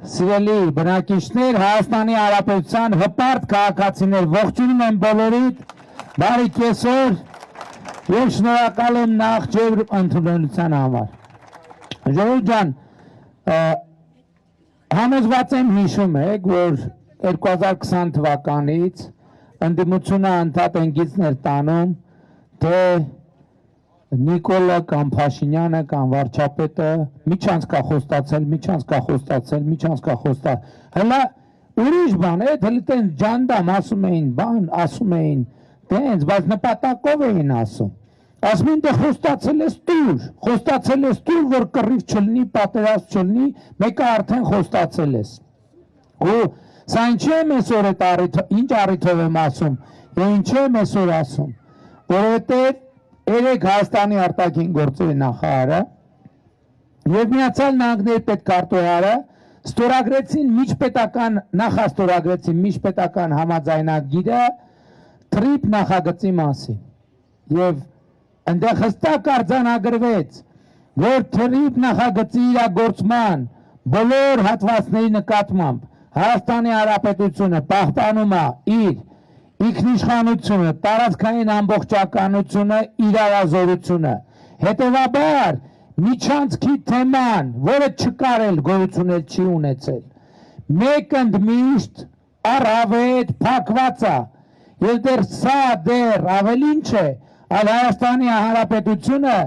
Սիրելի բնակիչներ, Հայաստանի Հանրապետության հպարտ քաղաքացիներ, ողջունում եմ բոլորիդ, բարի կեսօր եւ շնորհակալ եմ նախ ջեր ընդունելության համար։ Ժողովուրդ ջան, համոզված եմ հիշում եք, որ 2020 թվականից ընդդիմությունը անդադ ընկիցներ տանում, թե Նիկոլը կամ Փաշինյանը կամ վարչապետը միջանցքա խոստացել, հələ ուրիշ բան է, հələ տենց ջանդամ ասում էին, տենց, բայց նպատակով էին ասում, ասում են, դե խոստացել ես տուր, որ կռիվ չլինի, պատերազմ չլինի, մեկը արդեն խոստացել ես, ու սա ինչի եմ այսօր ինչ առիթով եմ ասում, և ինչի եմ այսօր ասում, որովհետև երեք Հայաստանի արտաքին գործերի նախարարը և Միացյալ Նահանգների պետքարտուղարը նախաստորագրեցին միջպետական համաձայնագիրը թրիփ նախագծի մասին և ընդեղ հստակ արձանագրվեց, որ թրիփ նախագծի իրագործման բոլոր հատվածների նկատմամբ Հայաստանի Հանրապետությունը պահպանում է իր ինքնիշխանությունը, տարածքային ամբողջականությունը, իրարազորությունը, հետևաբար միջանցքի թեման, որը չկարել գոյություն չի ունեցել, մեկ ընդմիշտ առավետ փակված է, և դեռ սա դեռ ավելի ինչ է, այլ Հայաստանի Հանրապետությունը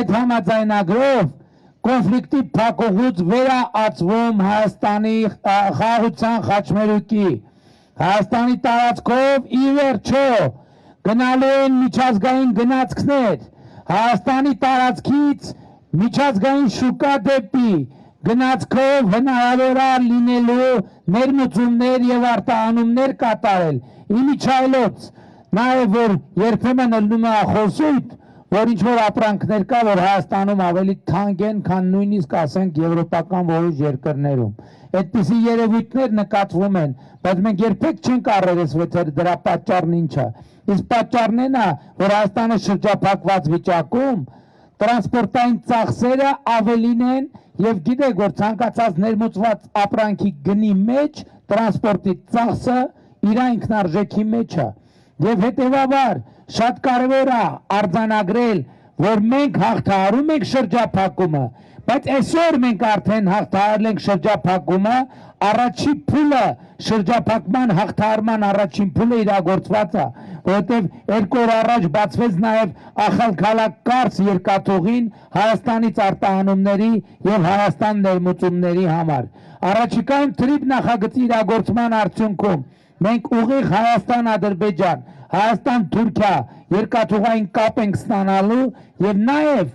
այդ համաձայնագրով կոնֆլիկտի փակուղուց վերաածվում Հայաստանի խաղաղության խաչմերուկի, Հայաստանի տարածքով ի վերջո գնալու են միջազգային գնացքներ, Հայաստանի տարածքից միջազգային շուկա դեպի գնացքով հնարավոր է լինելու ներմուծումներ և արտահանումներ կատարել, իմիջայլոց, նաև որ երբեմն ելնում է խոսույթ, որ ինչ-որ ապրանքներ կա, որ Հայաստանում ավելի թանկ են, քան նույնիսկ ասենք եվրոպական որոշ երկրներում։ Այդպիսի երևույթներ նկատվում են, բայց մենք երբեք չենք առերեսվել, թե դրա պատճառն ինչ է։ Իսկ պատճառն այն է, որ Հայաստանը շրջափակված վիճակում տրանսպորտային ծախսերը ավելին են և գիտեք, որ ցանկացած ներմուծված ապրանքի գնի մեջ տրանսպորտի ծախսը իր ինքնարժեքի մեջ է։ Եվ հետևաբար շատ կարևոր է արձանագրել, որ մենք հաղթահարում ենք շրջափակումը, բայց այսօր մենք արդեն հաղթահարել ենք շրջափակումը, առաջին փուլը շրջափակման հաղթահարման առաջին փուլը իրագործված է, որովհետև 2 օր առաջ բացվեց նաև Ախալքալակարս երկաթուղին Հայաստանից արտահանումների և Հայաստան ներմուծումների համար։ Առաջիկայում թրիփ նախագծի իրագործման արդյունքում մենք ուղիղ Հայաստան-Ադրբեջան, Հայաստան-Թուրքիա երկաթուղային կապ ենք ստանալու և նաև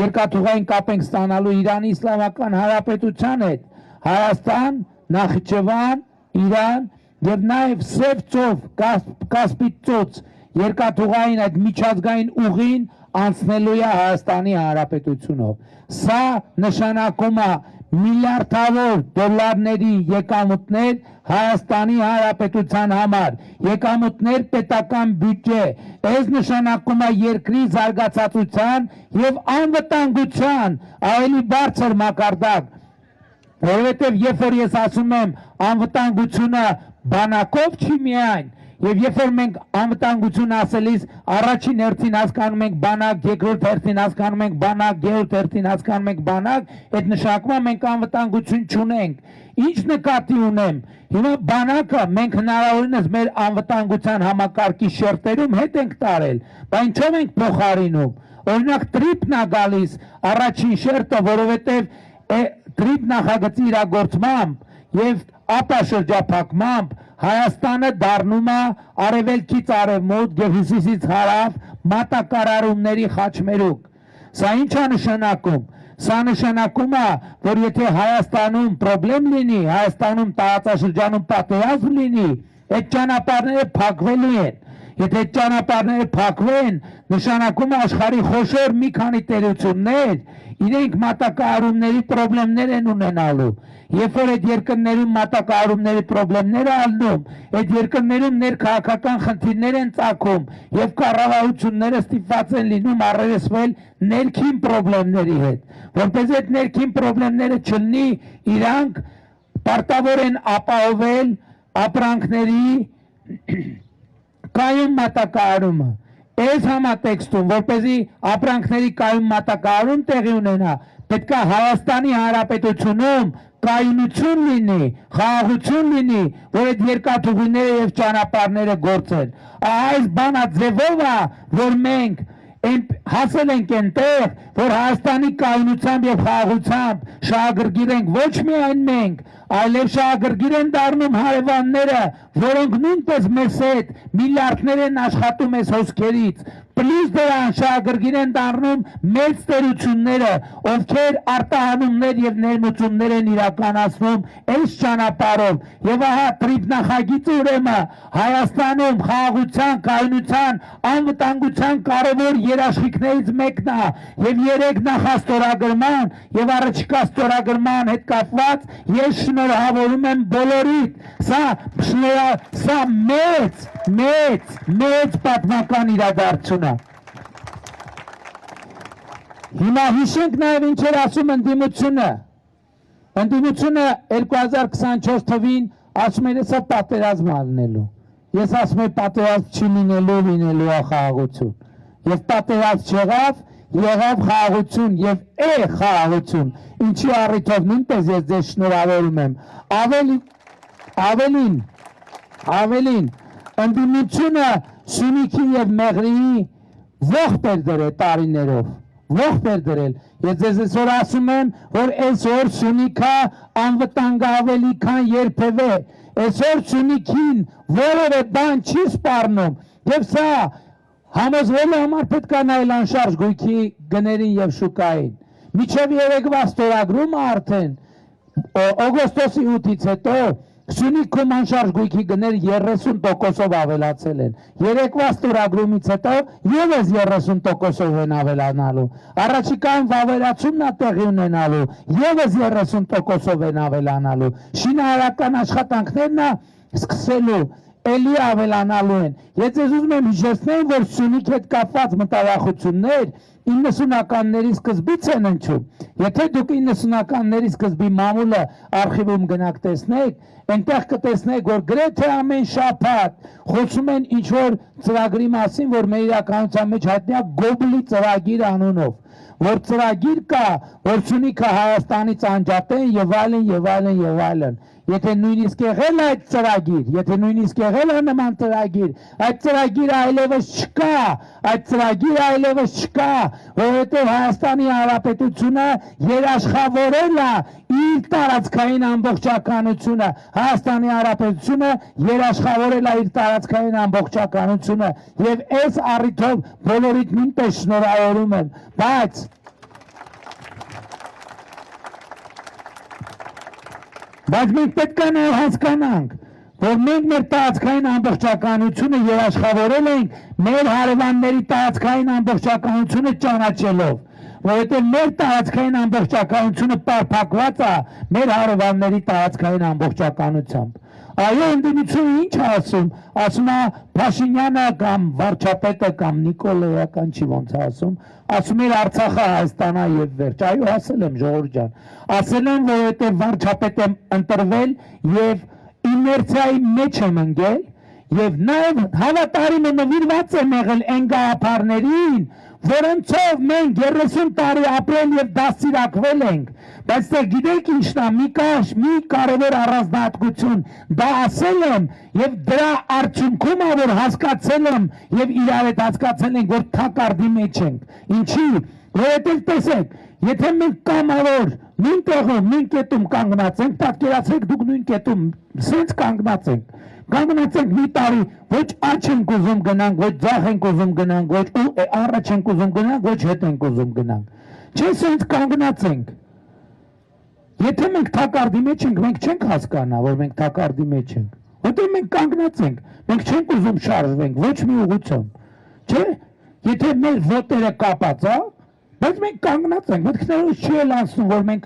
երկաթուղային կապ ենք ստանալու Իրանի Իսլամական Հանրապետության հետ, Հայաստան, Նախիջևան, Իրան և նաև Սև ծով, Կասպից ծոց երկաթուղային այդ միջազգային ուղին անցնելու է Հայաստանի Հանրապետությունով։ Սա նշանակում է միլիարդավոր դոլարների եկամուտներ Հայաստանի Հանրապետության համար, եկամուտներ պետական բյուջե, այս նշանակում է երկրի զարգացածության և անվտանգության ավելի բարձր մակարդակ, որովհետև երբ որ ես ասում եմ անվտանգությունը բանակով չի միայն, և երբ որ մենք անվտանգություն ասելիս առաջին հերթին հասկանում ենք բանակ, երկրորդ հերթին հասկանում ենք բանակ, երրորդ հերթին հասկանում ենք բանակ, այդ նշանակում է մենք անվտանգություն չունենք։ Ինչ նկատի ունեմ, հիմա բանակը մենք հնարավորինս մեր անվտանգության համակարգի շերտերում հետ ենք տարել, բայց ինչով ենք փոխարինում, օրինակ տրիփն է գալիս առաջին շերտը, որովհետև տրիփ նախագծի իրագործմամբ և ապա շրջափակմամբ Հայաստանը դառնում է արևելքից արևմուտք և հյուսիսից հարավ մատակարարումների խաչմերուկ։ Սա ինչ է նշանակում։ Սա նշանակում է, որ եթե Հայաստանում պրոբլեմ լինի, Հայաստանում տարածաշրջանում պատերազմ լինի, այդ ճանապարհները փակվելու են։ Եթե այդ ճանապարհները փակվեն, նշանակում է աշխարհի խոշոր մի քանի տերություններ իրենք մատակարարումների պրոբլեմներ են ունենալու։ Երբ որ այդ երկրներում մատակարարումների պրոբլեմներ ալնում, այդ երկրներում ներքաղաքական խնդիրներ են ծագում և կառավարությունները ստիպված են լինում առերեսվել ներքին պրոբլեմների հետ, որպես այդ ներքին պրոբլեմները չլինի, իրանք պարտավոր են ապահովել ապրանքների կայուն մատակարարումը։ Այս համատեքստում, որպեսզի ապրանքների կայուն մատակարարում տեղի ունենա, պետք է Հայաստանի Հանրապետությունում կայունություն լինի, խաղաղություն լինի, որ այդ երկաթուղիները եւ ճանապարհները գործեն։ Այս բանաձևով է, որ մենք հասել ենք այնտեղ, որ Հայաստանի կայունությամբ եւ խաղաղությամբ շահագրգիռ ենք ոչ միայն մենք, այլև շահագրգիռ են դառնում հարևանները, որոնք նույնպես մեզ հետ միլիարդներ են աշխատում այս հոսքերից, պլյուս դրան շահագրգիռ են դառնում մեծ տերությունները, ովքեր արտահանումներ եւ ներմուծումներ են իրականացնում այս ճանապարհով։ Եվ ահա տրիպ նախագիծը ուրեմն Հայաստանում խաղաղության, կայունության, անվտանգության կարևոր երաշխիքներից մեկն է եւ 3 նախաստորագրման եւ առաջիկա ստորագրման հետ կապված ես շնորհավորում եմ բոլորիդ։ Սա մեծ պատմական իրադարձություն է։ Հիմա հիշենք նաև ինչ էր ասում ընդդիմությունը։ Ընդդիմությունը 2024 թվին ասում էր սա պատերազմ ալնելու։ Ես ասում եմ պատերազմ չի լինելու է խաղաղություն։ Եվ պատերազմ չեղավ, եղավ խաղաղություն եւ խաղաղություն։ Ինչի առիթով նույնպես ես ձեզ շնորհավորում եմ։ Ավելին ընդդիմությունը Սյունիքի եւ Մեղրիի ողջ էր դրել տարիներով, ողջ էր դրել։ Ես ձեզ այսօր ասում եմ, որ այսօր Սյունիքը անվտանգ ավելի քան երբևէ։ Այսօր Սյունիքին որևէ բան չի սպառնում։ Եվ սա համոզվելու համար պետք է նայել անշարժ գույքի գներին եւ շուկային։ Միջև երեկվա ստորագրումը արդեն օգոստոսի 8-ից հետո Սյունիքում անշարժ գույքի գները 30%-ով ավելացել են։ Երեկվա ստորագրումից հետո եւս 30%-ով են ավելանալու։ Առաջիկայում վավերացումն է տեղի ունենալու, եւս 30%-ով են ավելանալու։ Շինարարական աշխատանքներն է սկսելու, էլի ավելանալու են։ Ես ուզում եմ հիշեցնել, որ Սյունիքի հետ կապված մտավախություններ 90-ականների սկզբից են ընչում։ Եթե դուք 90-ականների սկզբի մամուլը արխիվում գնաք տեսնեք, այնտեղ կտեսնեք, որ գրեթե ամեն շաբաթ խոսում են ինչ-որ ծրագրի մասին, որ մեր իրականության մեջ հայտնի է Գոբլի ծրագիր անունով, որ ծրագիր կա, որ Սյունիքը Հայաստանից անջատեն եւ այլն։ Եթե նույնիսկ եղել է այդ ծրագիր, եթե նույնիսկ եղել է նման ծրագիր, այդ ծրագիրը այլևս չկա, որովհետև Հայաստանի Հանրապետությունը երաշխավորել է իր տարածքային ամբողջականությունը, Հայաստանի Հանրապետությունը երաշխավորել է իր տարածքային ամբողջականությունը, եւ այս առիթով բոլորիդ նույնպես շնորհավորում եմ, բայց մենք պետք է նաև հասկանանք, որ մենք մեր տարածքային ամբողջականությունը երաշխավորել ենք մեր հարևանների տարածքային ամբողջականությունը ճանաչելով, որովհետև մեր տարածքային ամբողջականությունը պարփակված է մեր հարևանների տարածքային ամբողջականությամբ։ Այո, ընդդիմությունը ինչ է ասում է Փաշինյանը կամ վարչապետը կամ Նիկոլայը կամ չի ոնց է ասում էր Արցախը Հայաստանա եւ վերջ։ Այո, ասել եմ ժողովուրդ ջան, ասել եմ, որովհետեւ վարչապետ եմ ընտրվել եւ իներցիայի մեջ եմ ընկել եւ նաեւ հավատարիմը նվիրված եմ եղել այն գաղափարներին, որոնցով մենք 30 տարի ապրել եւ դաստիարակվել ենք, բայց դե գիտեք ինչն է, մի կարևոր առանձնահատկություն, դա ասել եմ եւ դրա արդյունքում է, որ հասկացել եմ եւ իրար հետ հասկացել ենք, որ թակարդի մեջ ենք։ Ինչի՞, որովհետեւ տեսեք, եթե մենք կամավոր նույն տեղում, նույն կետում կանգնած ենք, պատկերացրեք դուք նույն կետում սենց կանգնած ենք մի տարի, ոչ աջ ենք ուզում գնանք, ոչ ձախ ենք ուզում գնանք, ոչ առաջ ենք ուզում գնանք, ոչ հետ ենք ուզում գնանք։ Չէ, սենց կանգնած ենք։ Եթե մենք թակարդի մեջ ենք, մենք չենք հասկանա, որ մենք թակարդի մեջ ենք, որտեղ մենք կանգնած ենք, մենք չենք ուզում շարժվենք, ոչ մի ուղղությամբ, չէ, եթե մեր ոտերը կապած է, բայց մենք կանգնած ենք, մտքներս չի էլ անցնում, որ մենք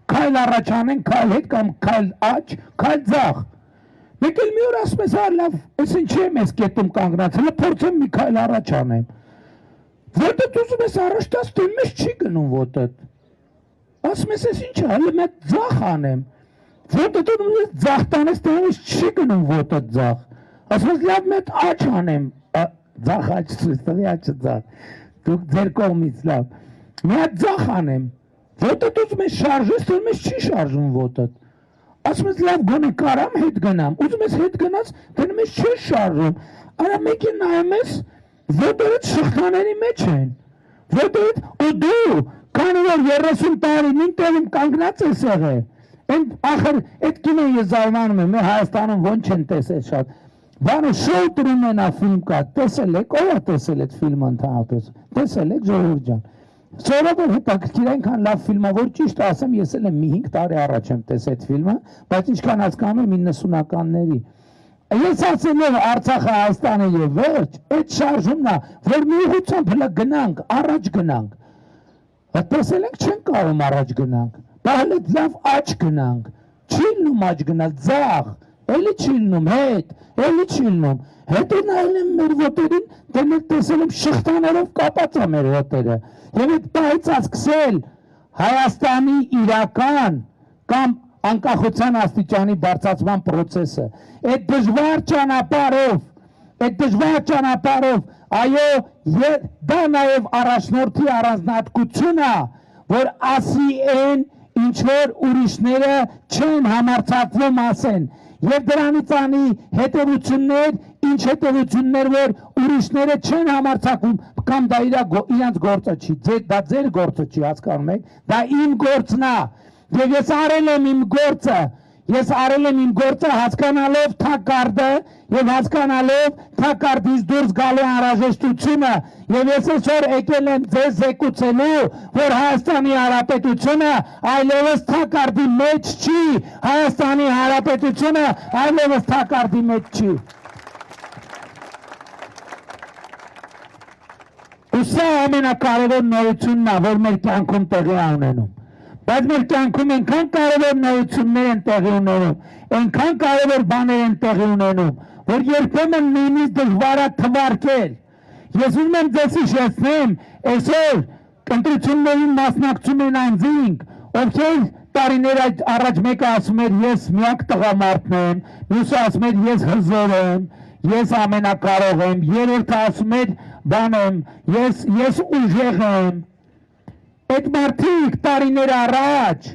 քայլ առաջ անենք, քայլ հետ կամ քայլ աջ, քայլ ձախ։ Մենք էլ մի օր ասում ես, լավ, ես ինչի եմ ես կետում կանգնած, հələ փորձեմ մի քայլ առաջ անեմ։ Ոտդ ուզում ես առաջ տաս, դու մեզ չի գնում ոտդ։ Ասում ես ինչ է, հələ մեկ ձախ անեմ։ Ոտը դու ձախ տանես տանես չի գնում ոտը ձախ։ Ասում ես լավ մեկ աչ անեմ, ձախ աչ ցույց տվի աչը ձախ։ Դուք ձեր կողմից լավ։ Մի հատ ձախ անեմ։ Ոտը դու ուզում ես շարժես, դու ես չի շարժում ոտը։ Ասում ես լավ գոնե կարամ հետ գնամ։ Ուզում ես հետ գնաս, դնում ես չի շարժում։ Արա մեկին նայում ես, ոտերը շղթաների մեջ են։ Ոտերը ու դու քանի որ 30 տարի նույն տեղում կանգնած ես եղել։ Այն ախր այդ կինոն ես զարմանում եմ, Հայաստանում ոնց չեն տեսել շատ։ Բանը շոու Տրումենա ֆիլմ կա, տեսել եք, ով է տեսել այդ ֆիլմը ընդհանրապես։ Տեսել եք Ժողովուրդ ջան։ Սովորաբար հետաքրքիր այնքան լավ ֆիլմ է, որ ճիշտ ասեմ, ես էլ մի 5 տարի առաջ եմ տեսել այդ ֆիլմը, բայց ինչքան հասկանում եմ 90-ականների։ Ես ասել եմ Արցախը Հայաստանը եւ վերջ, այդ շարժումն է, որ մի ուղղությամբ հլը գնանք, առաջ գնանք։ Տեսել ենք չեն կարող առաջ գնանք, բայց լավ աչ գնանք, չի լինում աչ գնալ, ձախ, էլի չի լինում հետ, էլի չի լինում։ Հետո նայել եմ մեր ոտերին, դեռ տեսել եմ շղթաներով կապած է մեր ոտերը։ Եվ այդ պահից սկսել Հայաստանի իրական կամ անկախության աստիճանի բարձրացման process-ը։ Այդ դժվար ճանապարհով, այո, դա նաև առաջնորդի առանձնահատկությունն է, որ ասի են ինչ որ ուրիշները չեն համարձակվում ասեն, եւ դրանից անի հետևություններ, ինչ հետևություններ, որ ուրիշները չեն համարձակվում, կամ դա իրանց գործը չի, դա ձեր գործը չի, հասկանում եք, դա իմ գործն է։ Եվ ես արել եմ իմ գործը հասկանալով թակարդը եւ հասկանալով թակարդից դուրս գալու անհրաժեշտությունը եւ ես այսօր եկել եմ ձեզ զեկուցելու, որ Հայաստանի Հանրապետությունը այլևս թակարդի մեջ չի, Հայաստանի Հանրապետությունը այլևս թակարդի մեջ չի։ Ու սա ամենակարևոր նորությունն է, որ մեր կյանքում տեղի է ունենում։ Բայց մեր կյանքում այնքան կարևոր նորություններ են տեղի ունենում, այնքան կարևոր բաներ են տեղի ունենում, որ երբեմն նույնիսկ դժվար է թվարկել։ Ես ուզում եմ ձեզ հիշեցնեմ, այսօր ընտրություններին մասնակցում են անձինք, ովքեր տարիներ առաջ մեկը ասում էր ես միակ տղամարդն եմ, մյուսը ասում էր ես հզոր եմ, ես ամենակարող եմ, երրորդը ասում էր բան եմ, ես ուժեղ եմ։ Այդ մարդիկ տարիներ առաջ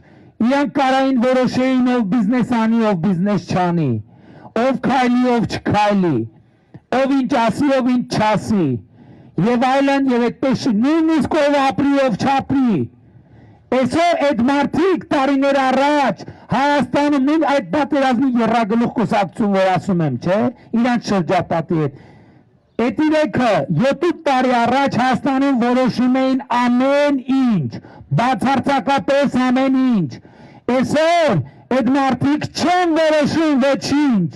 իրանք կարային որոշեին ով բիզնես անի, ով բիզնես չանի, ով քայլի, ով չքայլի, ով ինչ ասի, ով ինչ չասի, եւ այլն եւ այդպես նույնիսկ ով ապրի, ով չապրի։ Այսօր այդ մարդիկ տարիներ առաջ Հայաստանում նույն այդ պատերազմի եռագլուխ կուսակցություն, որ ասում եմ, չէ, իրանք շրջապատի հետ։ Այդ իրեքը 7 տարի առաջ Հայաստանում որոշում էին ամեն ինչ, բացարձակապես ամեն ինչ։ Այսօր այդ մարդիկ չեն որոշում ոչինչ,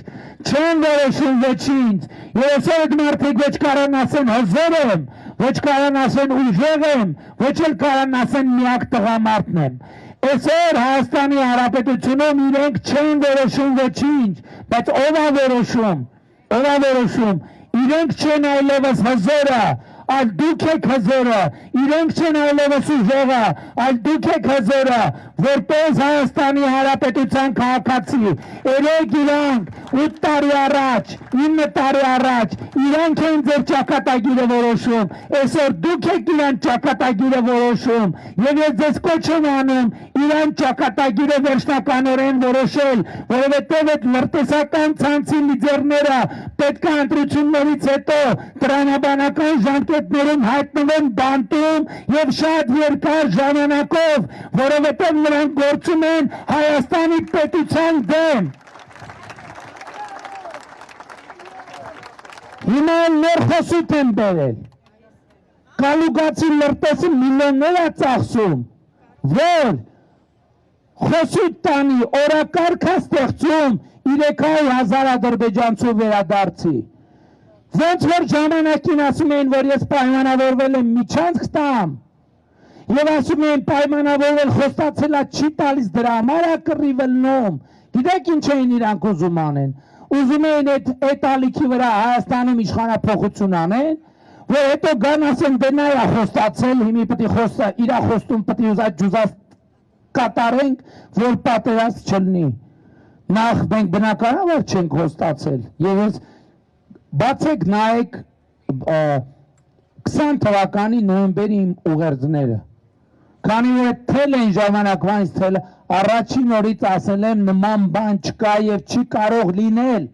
եւ այսօր այդ մարդիկ ոչ կարան ասեն հզոր եմ, ոչ կարան ասեն ուժեղ եմ, ոչ էլ կարան ասեն միակ տղամարդն եմ։ Այսօր Հայաստանի Հանրապետությունում իրենք չեն որոշում ոչինչ, բայց ով է որոշում, իրենք չեն այլևս հզորը, այլ դուք եք հզորը, իրենք չեն այլևս ուժեղը, այլ դուք եք հզորը, որպես Հայաստանի Հանրապետության քաղաքացի, երեք իրանք 8 տարի առաջ, 9 տարի առաջ, իրանք են ձեր ճակատագիրը որոշում, այսօր դուք եք իրանք ճակատագիրը որոշում, եւ ես ձեզ կոչ եմ անում իրանք ճակատագիրը վերջնականորեն որոշել, որովհետեւ այդ լրտեսական ցանցի լիդերները պետք է ընտրություններից հետո տրամաբանական ժամկետներում հայտնվեն բանտում եւ շատ երկար ժամանակով, որովհետեւ նրանք գործում են Հայաստանի պետության դեմ։ Հիմա ներխոսույթ են բերել, կալուգացի լրտեսի միլիոններ է ծախսում, որ խոսույթ տանի օրակարգ է ստեղծում 300,000 ադրբեջանցու վերադարձի։ Ոնց որ ժամանակին ասում էին, որ ես պայմանավորվել եմ միջանցք տամ, եւ ասում էին պայմանավորվել խոստացել է չի տալիս դրա համար է կռիվելնում, գիտեք ինչ էին իրանք ուզում անեն, ուզում էին այդ ալիքի վրա Հայաստանում իշխանափոխություն անեն, որ հետո գան ասեն դե նա է խոստացել, հիմի պետք է իր խոստում պետք է ջուզած կատարենք, որ պատերազմ չլինի։ նախ մենք բնականաբար չենք հոստացել եւ ես բացեք նայեք 20 թվականի նոյեմբերի ուղերձները քանի որ թել են ժամանակվանից թել առաջին օրից ասել եմ նման բան չկա եւ չի կարող լինել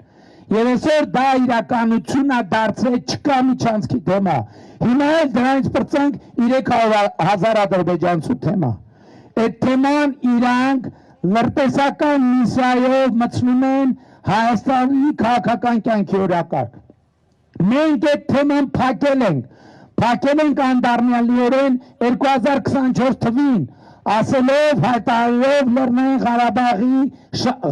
եւ այսօր դա իրականություն է դարձել չկա միջանցքի թեմա հիմա էլ դրանից բրցանք 300,000 ադրբեջանցու թեմա այդ թեման իրանք լրտեսական միսիայով մտցնում են Հայաստանի քաղաքական կյանքի օրակարգ մենք այդ թեման փակել ենք անդառնալիորեն 2024 թվին ասելով հայտարարելով Լեռնային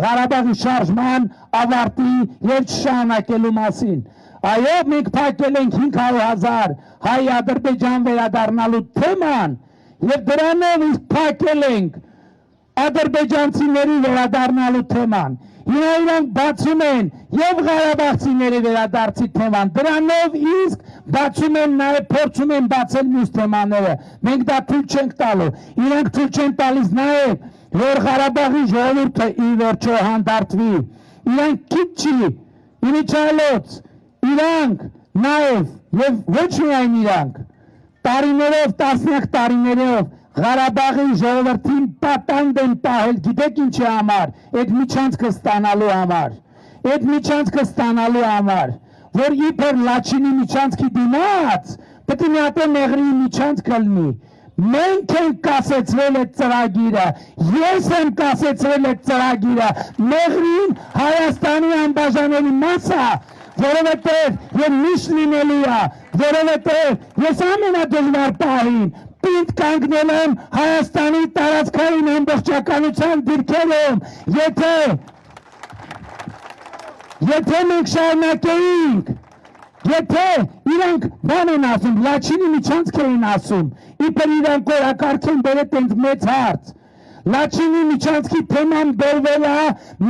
Ղարաբաղի շարժման ավարտի եւ շարունակելու մասին այո մենք փակել ենք 500,000 հայ Ադրբեջան վերադառնալու թեման եւ դրանով իսկ փակել ենք ադրբեջանցիների վերադառնալու թեման հիմա իրանք բացում են եւ Ղարաբաղցիների վերադարձի թեման դրանով իսկ բացում են նաեւ փորձում են բացել մյուս թեմաները մենք դա թույլ չենք տալու իրանք թույլ չեն տալիս նաեւ որ Ղարաբաղի ժողովուրդը ի վերջո հանդարտվի իրանք քիչ չի իմիջալոց իրանք նաեւ եւ ոչ միայն իրանք տարիներով տասնյակ տարիներով Ղարաբաղի ժողովրդին պատանդ են պահել, գիտեք ինչի համար, այդ միջանցքը ստանալու համար, որ իբր Լաչինի միջանցքի դիմաց, պետք է մի հատ Մեղրիի միջանցքը լինի։ Մենք ենք կասեցրել այդ ծրագիրը, ես եմ կասեցրել այդ ծրագիրը, Մեղրին Հայաստանի անբաժանելի մաս է, որովհետև եւ միշտ լինելու է, որովհետև ես ամենադժվար պահին պինդ կանգնել եմ Հայաստանի տարածքային ամբողջականության դիրքերում, եթե մենք շարունակեինք, եթե իրանք բան են ասում, Լաչինի միջանցք էին ասում, իբր իրանք օրակարգ են բերել տենց մեծ հարց, Լաչինի միջանցքի թեման բերվել է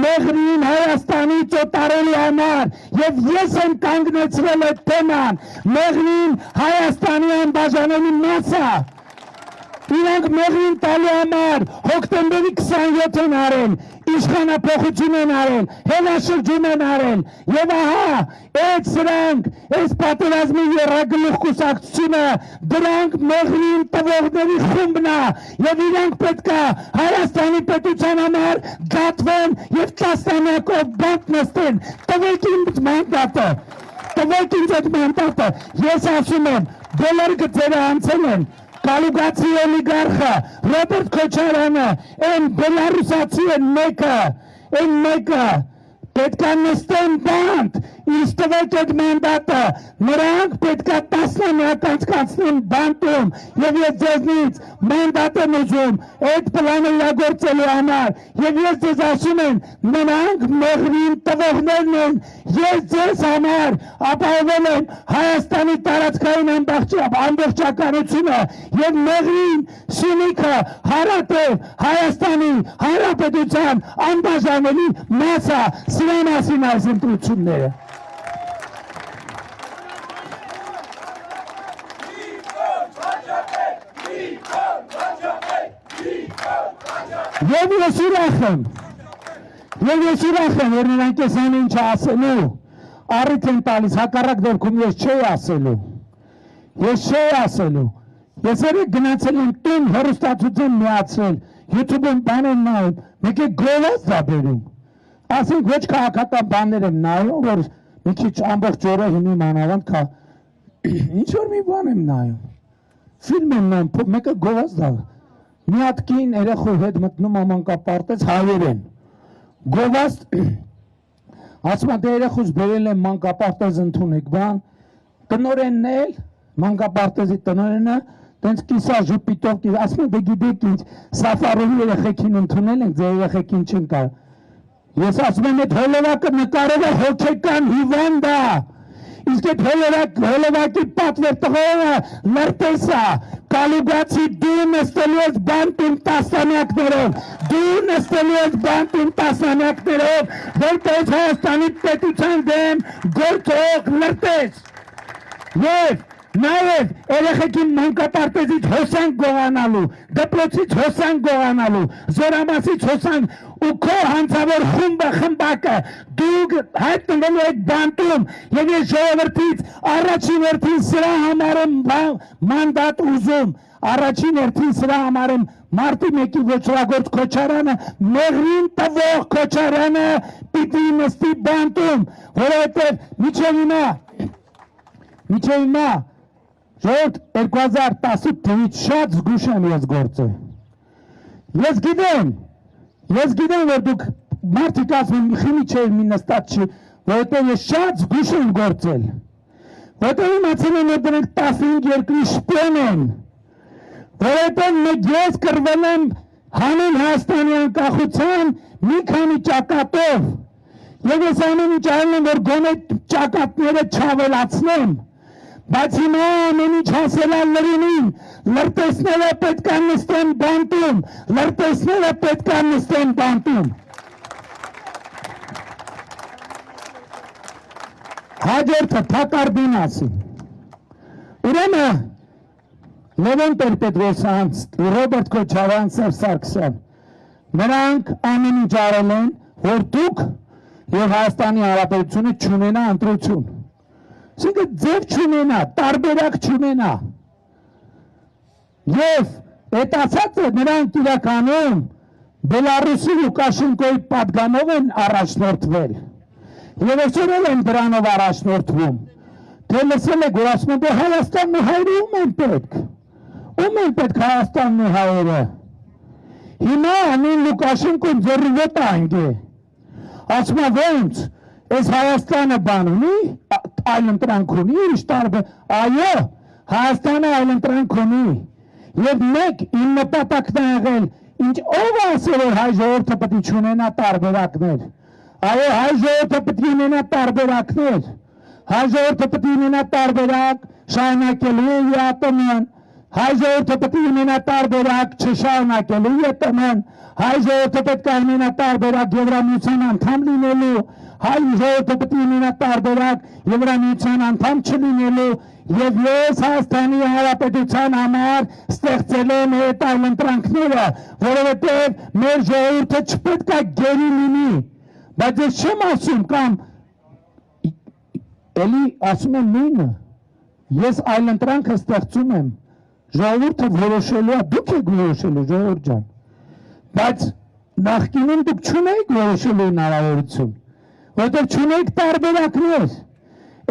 Մեղրիին Հայաստանից օտարելու համար եւ ես եմ կանգնեցրել այդ թեման Մեղրիին Հայաստանի անբաժանելի մաս է իրանք Մեղրիին տալու համար հոկտեմբերի 27-ն արել իշխանափոխություն են արել հենաշրջում են արել եւ ահա այդ սրանք այս պատերազմի եռագլուխ կուսակցությունը դրանք Մեղրիին տվողների խումբն է եւ իրանք պետք է Հայաստանի պետության համար գատվեն եւ տասնամյակով բանտ նստեն տվեք ինձ մանդատը ես ասում եմ բոլոր գծերը անցել են Կալուգացի օլիգարխը, Ռոբերտ Քոչարյանը, այն բելարուսացի են մեկը, պետք է նստեն բանտ, ինձ տվեք այդ մանդատը, նրանք պետք է տասնամյակ անցկացնեն բանտում, եւ ես ձեզնից մանդատ եմ ուզում, այդ պլանը իրագործելու համար, եւ ես ձեզ ասում եմ, նրանք Մեղրիին տվողներն են, ես ձեզ համար ապահովել եմ Հայաստանի տարածքային ամբողջականությունը եւ Մեղրիին Սյունիքը հարատև Հայաստանի Հանրապետության անբաժանելի մաս է, սրա մասին այս ընտրությունները Եվ ես ուրախ եմ, որ նրանք ես այն ինչ ասելու, առիթ են տալիս, հակառակ դեպքում ես չէի ասելու, ես երեք գնացել եմ տուն հեռուստացույց միացրել, YouTube-ում բան եմ նայում, մեկ է գովաց դա բերում, ասենք ոչ քաղաքական բաներ եմ նայում, որ մի քիչ ամբողջ օրը հիմի մանավանդ ինչ որ մի բան եմ նայում, ֆիլմ եմ նայում, մեկը գովաց դա մի հատ կին երեխու հետ մտնում մանկապարտեզ հայերեն գովաց ասում դե երեխուց բերել եմ մանկապարտեզ ընդունեք բան տնորենն էլ մանկապարտեզի տնորենը տենց կիսա ժպիտով ասում դե գիտեք ինչ Սաֆարովի երեխեքին ընդունել ենք ձեր երեխեքին չեն կար ես ասում եմ այդ հոլովակը նկարել է հոգեկան հիվանդ է իսկ այդ հոլովակի պատվեր տղողը լրտես է Կալուգացի դու նստելու ես բանտում տասնամյակներով որպես Հայաստանի պետության դեմ գործող լրտես եւ Նաև երեխեքին մանկապարտեզից հոսանք գողանալու դպրոցից հոսանք գողանալու, զորամասից հոսանք ու քո հանցավոր խմբակը դուք հայտնվելու եք բանտում եւ ես ժողովրդից առաջին հերթին սրա համար եմ մանդատ ուզում, առաջին հերթին սրա համար եմ Մարտի 1-ի ոչրագործ Քոչարյանը մեղրին տվող Քոչարյանը պիտի նստի բանտում, որովհետև միջև հիմա ժողովուրդ 2018 թվականից շատ զգուշ եմ ես գործել։ Ես գիտեմ, որ դուք մարդիկ ասում են խմի չէ մի նստած չի, որովհետև ես շատ զգուշ եմ գործել։ Որովհետև իմացել եմ, որ դրանք 15 երկրի շպիոն են, որովհետև ես կռվել եմ հանուն Հայաստանի անկախության մի քանի ճակատով, եւ ես ամեն ինչ անում եմ, որ գոնե ճակատները չավելացնեմ, բայց հիմա ամեն ինչ հասել է լրինին, լրտեսները պետք է նստեն բանտում, Հաջորդը Թակարդին ասին, ուրեմն Լևոն Տեր-Պետրոսյան, Ռոբերտ Քոչարյան, Սերժ Սարգսյան, նրանք ամեն ինչ արել են, որ դուք եւ Հայաստանի Հանրապետությունը չունենա ընտրություն։ Այսինքն ձև չունենա, տարբերակ չունենա։ Եվ այդ ասածը նրանք իրականում Բելարուսի Լուկաշենկոյի պատգամով են առաջնորդվել։ Եվ այսօր են դրանով առաջնորդվում։ Թե լսել եք, որ ասում են, Հայաստանն ու հայրը ում են պետք։ Ում են պետք Հայաստանն ու հայերը։ Հիմա նույն Լուկաշենկոն ձեռիվոտ անգե։ Ասում է ոնց, այս Հայաստանը բան ունի, այլ ընտրանք ունի, ուրիշ տարբեր, այո, Հայաստանը այլ ընտրանք ունի։ Եվ մեկ իմ նպատակն է եղել, ինչ ով ասել որ հայ ժողովուրդը պետք է չունենա տարբերակներ։ Այո, հայ ժողովուրդը պետք է ունենա տարբերակներ։ Հայ ժողովուրդը պետք է ունենա տարբերակ շարունակելու ԵԱՏՄ-ն, հայ ժողովուրդը պետք է ունենա տարբերակ չշարունակելու ԵԱՏՄ-ն, հայ ժողովուրդը պետք է ունենա տարբերակ Եվրամիության անդամ լինելու, հայ ժողովուրդը պետք է ունենա տարբերակ Եվրամիության անդամ չլինելու, եւ ես Հայաստանի Հանրապետության համար ստեղծել եմ այդ այլ ընտրանքները, որովհետեւ մեր ժողովուրդը չպետք է գերի լինի, բայց ես չեմ ասում կամ էլի ասում եմ նույնը, ես այլ ընտրանքը ստեղծում եմ, ժողովուրդը որոշելու է, դուք եք որոշելու ժողովուրդ ջան, բայց նախկինում դուք չունեիք որոշելու հնարավորություն, որովհետև չունեիք տարբերակներ,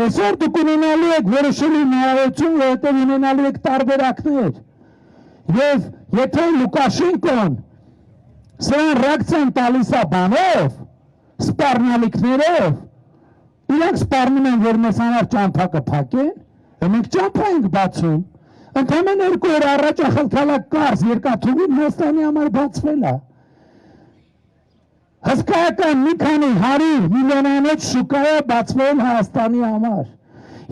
այսօր դուք ունենալու եք որոշելու հնարավորություն, որովհետև ունենալու եք տարբերակներ, եւ եթե Լուկաշենկոն սրան ռեակցիան տալիս է բանով, սպառնալիքներով, իրանք սպառնում են, որ մեզ համար ճամփա կփակեն, մենք ճամփա ենք բացում, ընդամենը 2 օր առաջ ախալքալակ կարս երկաթուղին Հայաստանի համար բացվել է։ Հսկայական մի քանի 100 միլիոնանոց շուկա է բացվել Հայաստանի համար։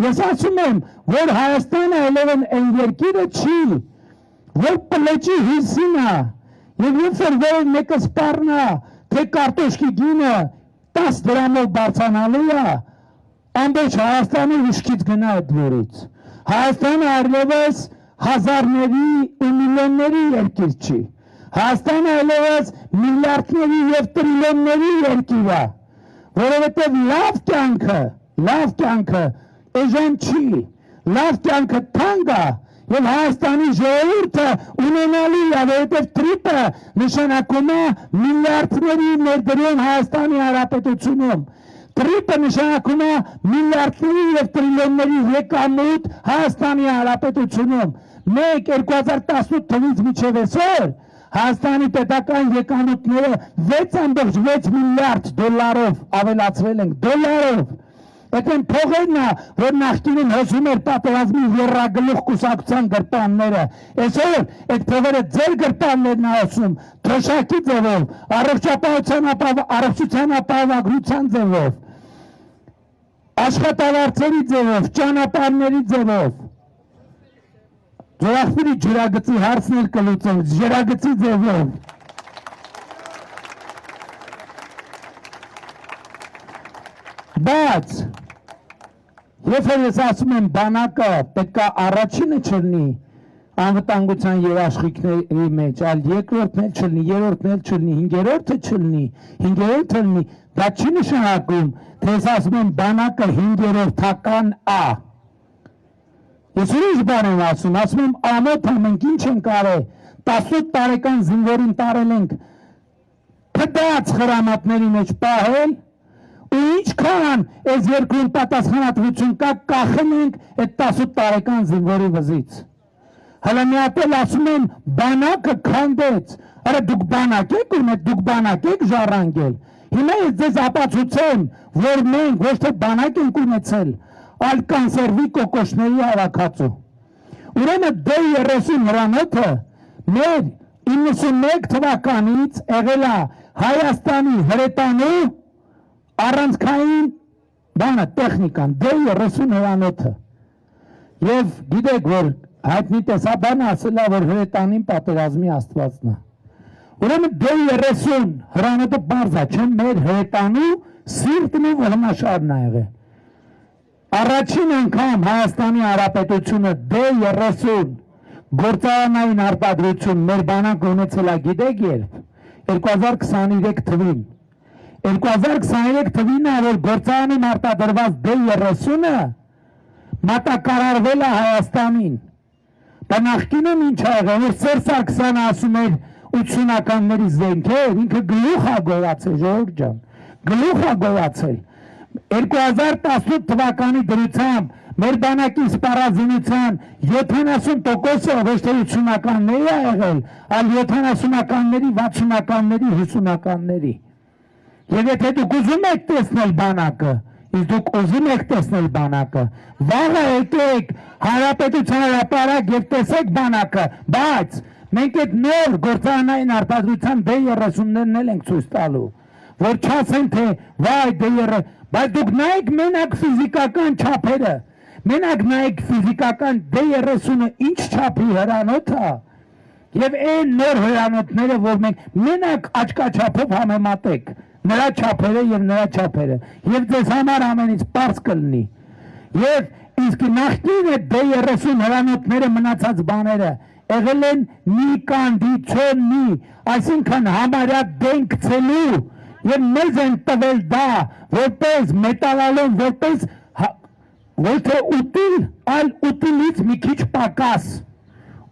Ես ասում եմ, որ Հայաստանը այլևս այն երկիրը չի, որ պլեճի հյուսին է, եւ երբ որ մեկը սպառնա, թե կարտոշկի գինը 10 դրամով բարձրանալու է, ամբողջ Հայաստանը ուշքից գնա այդ դուրից։ Հայաստանը այլևս հազարների ու միլիոնների երկիր չի։ Հայաստանը այլևս միլիարդների եւ տրիլիոնների երկիր է, որովհետեւ լավ կյանքը էժան չի, լավ կյանքը թանկ է եւ Հայաստանի ժողովուրդը ունենալու է, որովհետեւ տրիպը նշանակում է միլիարդների ներդրում Հայաստանի Հանրապետությունում։ Տրիպը նշանակում է միլիարդների եւ տրիլիոնների եկամուտ Հայաստանի Հանրապետությունում։ Մենք 2018 թվականից մինչև այսօր Հայաստանի պետական եկամուտները 6.6 միլիարդ դոլարով ավելացրել ենք, դոլարով։ Այդ են փողերն է, որ նախկինում հոսում էր պատերազմի եռագլուխ կուսակցության գրպանները։ Այսօր այդ փողերը ձեր գրպաններն է հոսում, թոշակի ձևով, առողջության ապահովագրության ձևով, աշխատավարձերի ձևով, ճանապարհների ձևով։ Ձորախբիրի ջրագծի հարցն էլ կլուծեմ, ջրագծի ձևով։ Բայց երբ որ ես ասում եմ բանակը պետք է առաջինը չլինի, անվտանգության երաշխիքների մեջ, այլ երկրորդն էլ չլինի, երրորդն էլ չլինի, հինգերորդը չլինի, հինգերորդը լինի, դա չի նշանակում, թե ես ասում եմ բանակը հինգերորդական ա։ Ես ուրիշ բան եմ ասում եմ ամոթը մենք ինչ ենք արել, 18 տարեկան զինվորին տարել ենք փդած խրամատների մեջ պահել, ու ինչքան այս երկրում պատասխանատվություն կա, կախել ենք այդ 18 տարեկան զինվորի վզից։ Հələ մի հատ էլ ասում են բանակը քանդեց, արա դուք բանակ եք ունեք, դուք բանակ եք ժառանգել։ Հիմա ես ձեզ ապացուցեմ, որ մենք ոչ թե բանակ ենք ունեցել, այլ կանսերվի կոկոշների հավաքածու։ Ուրեմն D30 հրանոթը մեր 91 թվականից եղել է Հայաստանի հրետանու առանցքային բանը տեխնիկան D30 հրանոթը։ Եվ գիտեք, որ հայտնի տեսաբանը ասել է, որ հրետանին պատերազմի աստվածն է։ Ուրեմն D30 հրանոթը բարձ է, չէ՞ մեր հրետանու սիրտն ու վհնաշարն է եղել։ Առաջին անգամ Հայաստանի Հանրապետությունը D30 գործարանային արտադրություն մեր բանակը ունեցել է, գիտեք երբ, 2023 թվին։ 2023 թվին է, որ գործարանին արտադրված D30-ը մատակարարվել է Հայաստանին։ Դա նախկինում ինչ ա եղել, որ Սերժ Սարգսյանը ասում էր 80-ականների զենքեր, ինքը գլուխ ա գոյացել, ժողովուրդ ջան, գլուխ ա գոյացել։ 2018 թվականի դրությամբ մեր բանակի սպառազինության 70%-ը ոչ թե 80-ականների ա եղել, այլ 70-ականների, 60-ականների, 50-ականների։ Եվ եթե դուք ուզում եք տեսնել բանակը, իսկ դուք ուզում եք տեսնել բանակը, վաղը եկեք Հանրապետության հրապարակ եւ տեսեք բանակը, բայց մենք այդ նոր գործարանային արտադրության D30-ներն էլ ենք ցույց տալու, որ չասեն թե վայ D30, բայց դուք նայեք մենակ ֆիզիկական չափերը, մենակ նայեք ֆիզիկական D30-ը ինչ չափի հրանոթ է, եւ այն նոր հրանոթները, որ մենք մենակ աչքաչափով համեմատեք, նրա չափերը եւ նրա չափերը, եւ ձեզ համար ամենից պարզ կլինի։ Եվ իսկ նախկին այդ D30 հրանոթները մնացած բաները եղել են նիկանդիցոնի, այսինքն համարյա դենքցելու, եւ մեզ են տվել դա որպես մետալալոն, որպես ոչ թե ուտիլ, այլ ուտիլից մի քիչ պակաս,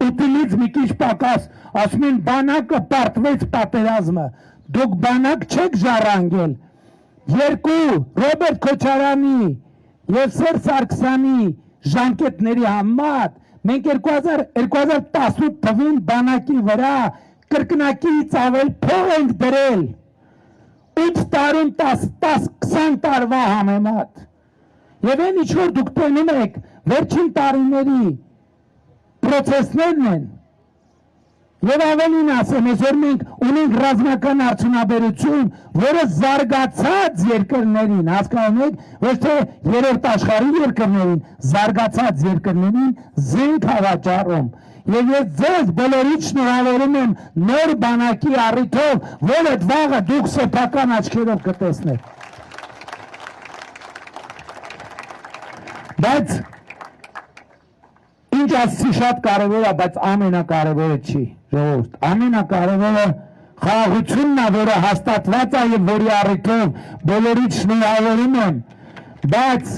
ուտիլից մի քիչ պակաս, ասում են բանակը պարտվեց պատերազմը, դուք բանակ չեք ժառանգել, երկու Ռոբերտ Քոչարյանի եւ Սերժ Սարգսյանի ժամկետների համար մենք 2018 թվին բանակի վրա կրկնակից ավել փող ենք դրել 8 տարում 10-20 տարվա համեմատ եւ այն ինչ որ դուք տենում եք վերջին տարիների պրոցեսներն են եւ ավելին ասեմ, այսօր մենք ունենք ռազմական արդյունաբերություն, որը զարգացած երկրներին, հասկանում եք, ոչ թե երրորդ աշխարհի երկրներին, զարգացած երկրներին զենք հավաճառում։ Եվ ես ձեզ բոլորիդ շնորհավորում եմ նոր բանակի առիթով, որ այդ վաղը դուք սեփական աչքերով կտեսնեք։ Բայց ինչ ասի շատ կարևոր է, բայց ամենակարևորը չի, ժողովուրդ, ամենակարևորը խաղաղությունն է, որը հաստատված է եւ որի առիթով բոլորիդ շնորհավորում եմ, բայց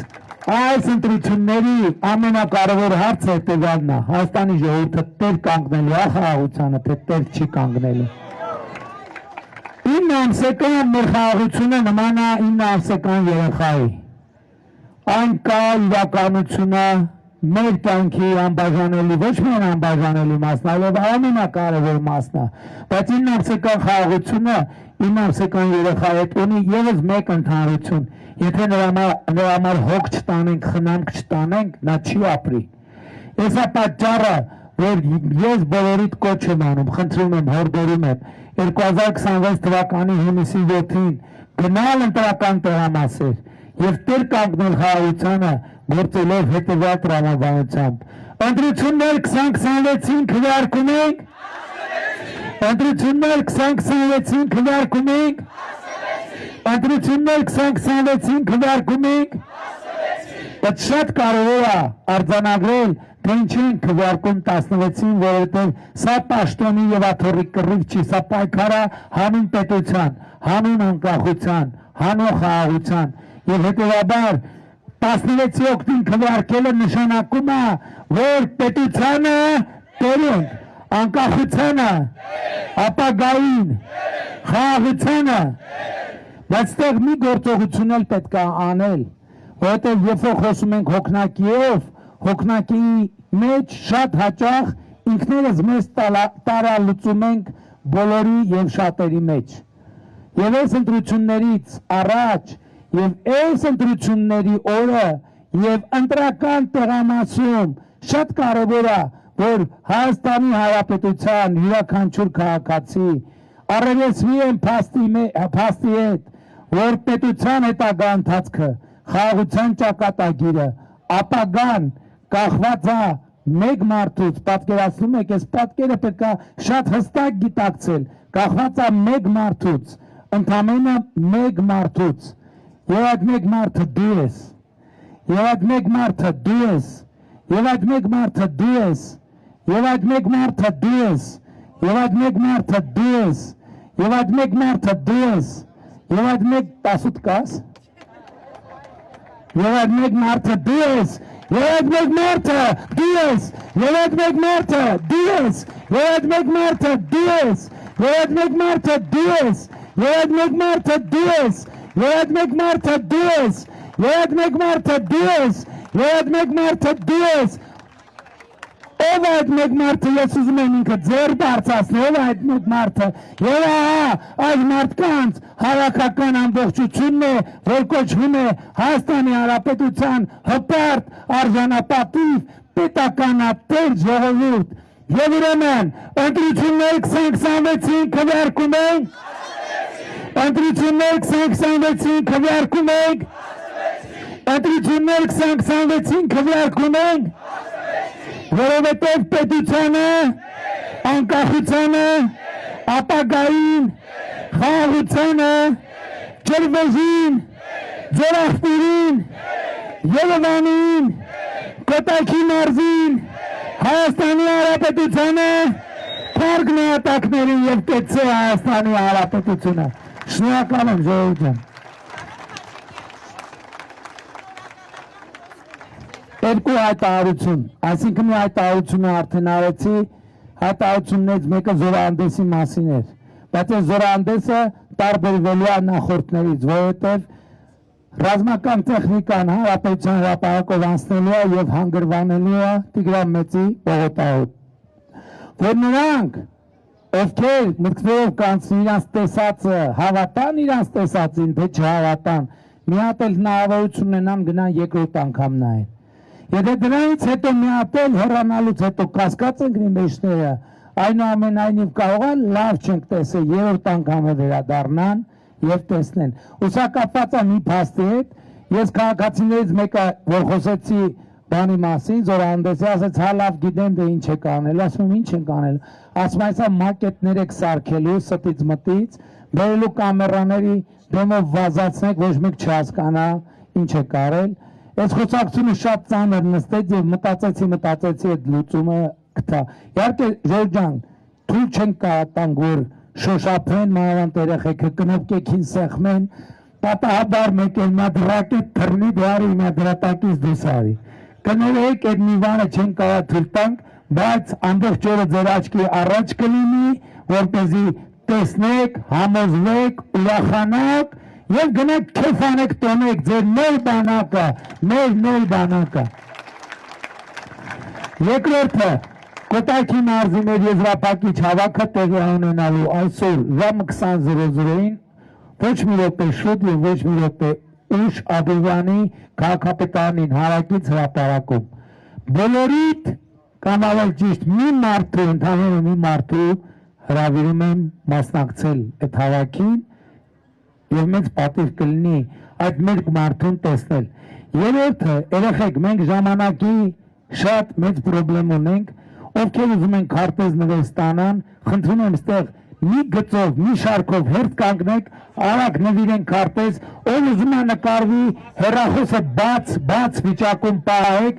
այս ընտրությունների ամենակարևոր հարցը հետևյալն է, Հայաստանի ժողովուրդը տեր կանգնելու է խաղաղությանը, թե տեր չի կանգնելու։ 9 ամսական մեր խաղաղությունը նման է 9 ամսական երեխայի, այն կա իրականությունը մեր կյանքի անբաժանելի, ոչ միայն անբաժանելի մասն, այլև ամենակարևոր մասն է, բայց 9 ամսական խաղաղությունը 9 ամսական երեխայի հետ ունի ևս մեկ ընդհանրություն, եթե նրա համար հոգ չտանենք, խնամք չտանենք, նա չի ապրի։ Այս է պատճառը, որ ես բոլորիդ կոչ եմ անում, խնդրում եմ, հորդորում եմ 2026 թվականի հունիսի 7-ին գնալ ընտրական տեղամասեր եւ տեր կանգնել խաղաղությանը գործելով հետևյալ տրամաբանությամբ։ Ընտրություններ 2026-ին քվեարկում ենք։ Ընտրություններ 2026-ին քվեարկում ենք։ Ընտրություններ 2026-ին քվեարկում ենք։ Բայց շատ կարևոր է արձանագրել Դենչեն քվարկում 16-ին, որովհետև սա պաշտոնի եւ աթոռի կռիվ չի, սա պայքարա հանուն պետության, հանուն անկախության, հանուն խաղաղության եւ հետեւաբար 16-ի օգտին քվարկելը նշանակում է, որ պետությանը տերենք, անկախությանը, ապագային, խաղաղությանը, բայց ստեղ մի գործողություն էլ պետք է անել, որովհետև երբ որ խոսում ենք հոգնակիով, հոգնակի մեջ շատ հաճախ ինքներս մեզ տարալուծում ենք բոլորի եւ շատերի մեջ։ Եվ այս ընտրություններից առաջ եւ այս ընտրությունների օրը եւ ընտրական տեղամասում շատ կարեւոր է, որ Հայաստանի Հանրապետության յուրաքանչյուր քաղաքացի առերեսվի են փաստի հետ, որ պետության հետագա ընթացքը, խաղաղության ճակատագիրը, ապագան կախված է մեկ մարդուց, պատկերացնում եք, այս պատկերը պետք է շատ հստակ գիտակցել, կախված է մեկ մարդուց, ընդամենը մեկ մարդուց, եւ այդ մեկ մարդը դու ես, եւ այդ մեկ մարդը դու ես, եւ այդ մեկ մարդը դու ես, եւ այդ մեկ մարդը դու ես, եւ այդ մեկ մարդը դու ես, եւ այդ մեկ մարդը դու ես, եւ այդ մեկ 18 կաս, եւ այդ մեկ մարդը դու ես, եւ այդ մեկ մարդը դու ես, եւ այդ մեկ մարդը դու ես, եւ այդ մեկ մարդը դու ես, եւ այդ մեկ մարդը դու ես, եւ այդ մեկ մարդը դու ես, եւ այդ մեկ մարդը դու ես, եւ այդ մեկ մարդը դու ես, եւ այդ մեկ մարդը դու ես, ով այդ մեկ մարդը ես ուզում եմ ինքը ձեր բարձրացնել, ով այդ մեկ մարդը, եւ այդ մարդկանց հավաքական ամբողջությունն է, որ կոչվում է Հայաստանի Հանրապետության հպարտ արժանապատիվ պետականատեր ժողովուրդ, եւ ուրեմն ընտրությունները 2026-ին քվեարկում ենք, ընտրությունները 2026-ին քվեարկում ենք, ընտրությունները 2026-ին քվեարկում ենք, որովհետև պետությանը, անկախությանը, ապագային, խաղաղությանը, ջրվեժին, ձորախտիրին, Երևանին, Կոտայքի մարզին, Հայաստանի Հանրապետությանը, փառք նահատակներին եւ կեցցե Հայաստանի Հանրապետությունը։ Շնորհակալ եմ ժողովուրդ ջան։ Երկու հայտարարություն, այսինքն մի հայտարարությունը արդեն արեցի, հայտարարություններից մեկը զորահանդեսի մասին էր, բայց այս զորահանդեսը տարբերվելու է նախորդներից, որովհետև ռազմական տեխնիկան Հանրապետության հրապարակով անցնելու է եւ հանգրվանելու է Տիգրան Մեծի պողոտայով, որ նրանք, ովքեր մտքներով կանցնի իրանց տեսածը, հավատան իրանց տեսածին, թե չհավատան, մի հատ էլ հնարավորություն ունենան գնան երկրորդ անգամ նայեն։ Եթե դրանից հետո մի հատ էլ հեռանալուց հետո կասկած ընկնի մեջները, այնուամենայնիվ կարող է լավ չենք տեսել, երրորդ անգամը վերադառնան եւ տեսնեն։ Ուսակապված է մի փաստի հետ, ես քաղաքացիներից մեկը, որ խոսեցի բանի մասին, զորահանդեսի, ասեց հա լավ գիտեմ դե ինչ եք անել, ասում եմ ինչ ենք անել, ասում այսա մակետներ եք սարքելու ստից մտից, բերելու կամերաների դեմով վազացնեք, ոչ մեկ չհասկանա ինչ եք արել։ Այս խոսակցությունը շատ ծանր նստեց եւ մտածեցի այդ լուծումը գտա։ Իհարկե Ժորժ ջան, թույլ չենք կարատանք, որ շոշափեն մանավանդ երեխեքը կնոպկեքին սեղմեն, պատահաբար մեկ էլ մադրակետ թռնի դարի մադրատակից դուսարի։ Կներեք այդ մի բանը չենք կարա թույլ տանք, բայց ամբողջ օրը ձեր աչքի առաջ կլինի, որպեսզի տեսնեք, համոզվեք, ուրախանաք եւ գնաք քեֆանեք տոնեք ձեր նոր բանակը, նոր բանակը։ Երկրորդը Կոտայքի մարզի մեր եզրափակիչ հավաքը տեղի ունենալու այսօր ժամը 20:00-ին ոչ մի րոպե շուտ եւ ոչ մի րոպե ուշ Աբովյանի քաղաքապետարանին հարակից հրապարակում։ Բոլորիդ կամ ավելի ճիշտ մի մարդու, ընդհանրապես մի մարդու հրավիրում եմ մասնակցել այդ հավաքին եւ մեծ պատիվ կլինի այդ մեր մարդուն տեսնել։ Երրորդը, երեխեք, մենք ժամանակի շատ մեծ խնդրեմ ունենք, ովքեր ուզում են քարտեզ նվեր ստանան, խնդրում եմ ստեղ մի գծով, մի շարքով հերթ կանգնեք, արագ նվիրեն քարտեզ, ով ուզում է նկարվի, հեռախոսը բաց վիճակում պահեք,